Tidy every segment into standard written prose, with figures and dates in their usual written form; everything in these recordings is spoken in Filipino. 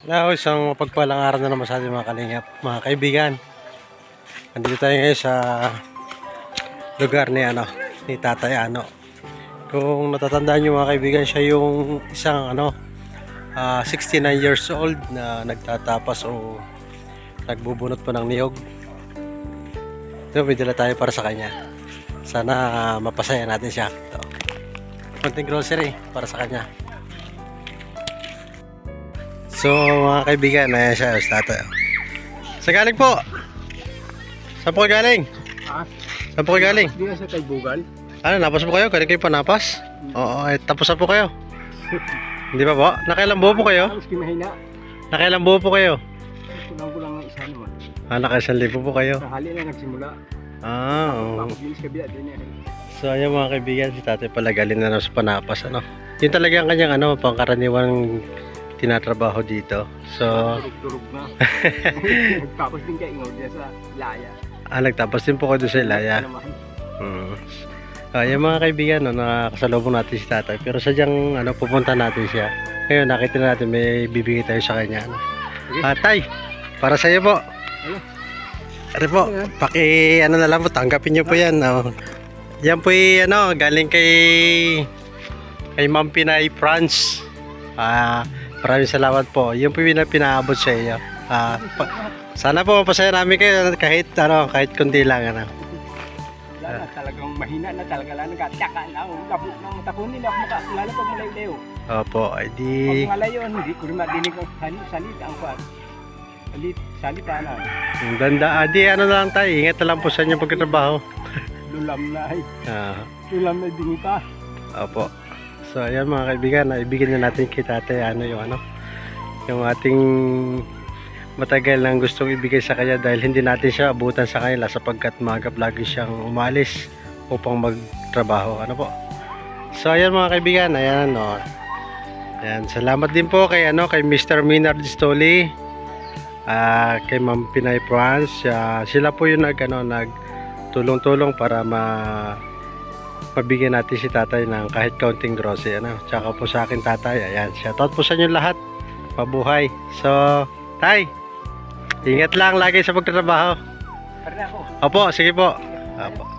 Hello, isang mapagpalang araw na naman sa ating mga kalingap, mga kaibigan. Nandito tayo ngayon sa lugar ni Tatay Ano. Kung natatandaan nyo mga kaibigan, siya yung isang 69 years old na nagtatapas o nagbubunot po ng niyog. Ito, may dala tayo para sa kanya. Sana mapasaya natin siya. Ito, konting grocery para sa kanya. So mga kaibigan, ayan siya, tatay. Sa galing po? Saan po kayo galing? Ha? Saan po kayo galing? Hindi na sa Kaibugan. Ano, napas po kayo? Galing kayo pa napas? Oo, tapos na po kayo. Hindi pa po? Nakailang buo po kayo? Tapos kimahina. Nakailang buo po kayo? Kulang ng isa naman. Naka 1,000 po kayo. Sahali na nagsimula. Oo. Tapos bilis kabila din yan. So ayan mga kaibigan, si tatay pala galing na sa panapas, Yun talaga ang kanyang pangkaraniwang tinatrabaho dito. So Turog na. Nagtapos din kayo ingod niya sa Laya. nagtapos din po kayo doon sa Ilaya. Ayan mga kaibigan, nakakasalubong natin si tatay. Pero sadyang pupunta natin siya. Ngayon nakita natin may bibigay tayo sa kanya. Tay, para sa iyo po. Ano po, paki na lang po, tanggapin niyo po yan. Yan po galing kay Ma'am Pinay France. Maraming salamat po. Yun po yung pinaabot sa iyo. Sana po mapasaya namin kayo kahit kundi lang. Lala, talagang mahina na talaga. Lala, nagkataka na. Labo ng takunin ako lalo pag malayo. Opo, di... Pag malayo, hindi ko rin madinig ang salita ang kwan. Salita na. Ganda. Di na lang tayo. Ingat na lang po sa inyong pagkatrabaho. Lulam na ay. Lulam na dinita. Opo. So ayan mga kaibigan, ibigin na natin kay tatay yung ating matagal nang gustong ibigay sa kanya dahil hindi natin siya abutan sa kanila sapagkat magap lagi siyang umalis upang magtrabaho. Po. So ayan mga kaibigan, ayan Ayan, salamat din po kay kay Mr. Minard Stoli, kay Ma'am Pinay France. Sila po yung nagtulong-tulong para mabigyan natin si tatay ng kahit kaunting grocery. Tsaka po sa akin tatay, ayan, shoutout po sa inyo lahat, mabuhay. So tay, ingat lang lagi sa pagtatrabaho. Pari ako. Opo, sige po. Opo.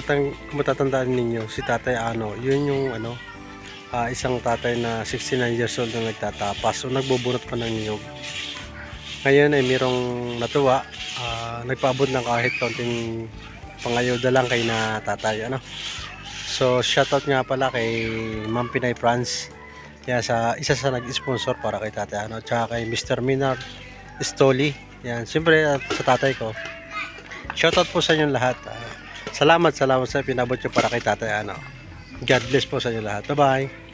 Kung matatandaan ninyo, si Tatay Ano, yun yung isang tatay na 69 years old na nagtatapas o nagbubunot pa ng niyog. Ngayon ay mayroong natuwa, nagpaabot ng kahit kaunting pangayuda lang kay na tatay. So shoutout nga pala kay Ma'am Pinay France, kaya isa sa nag-sponsor para kay Tatay Ano, tsaka kay Mr. Minard Stoli. Yan, siyempre sa tatay ko. Shoutout po sa inyong lahat. Salamat sa pinabot nyo para kay Tatay Ano. God bless po sa inyo lahat. Bye-bye.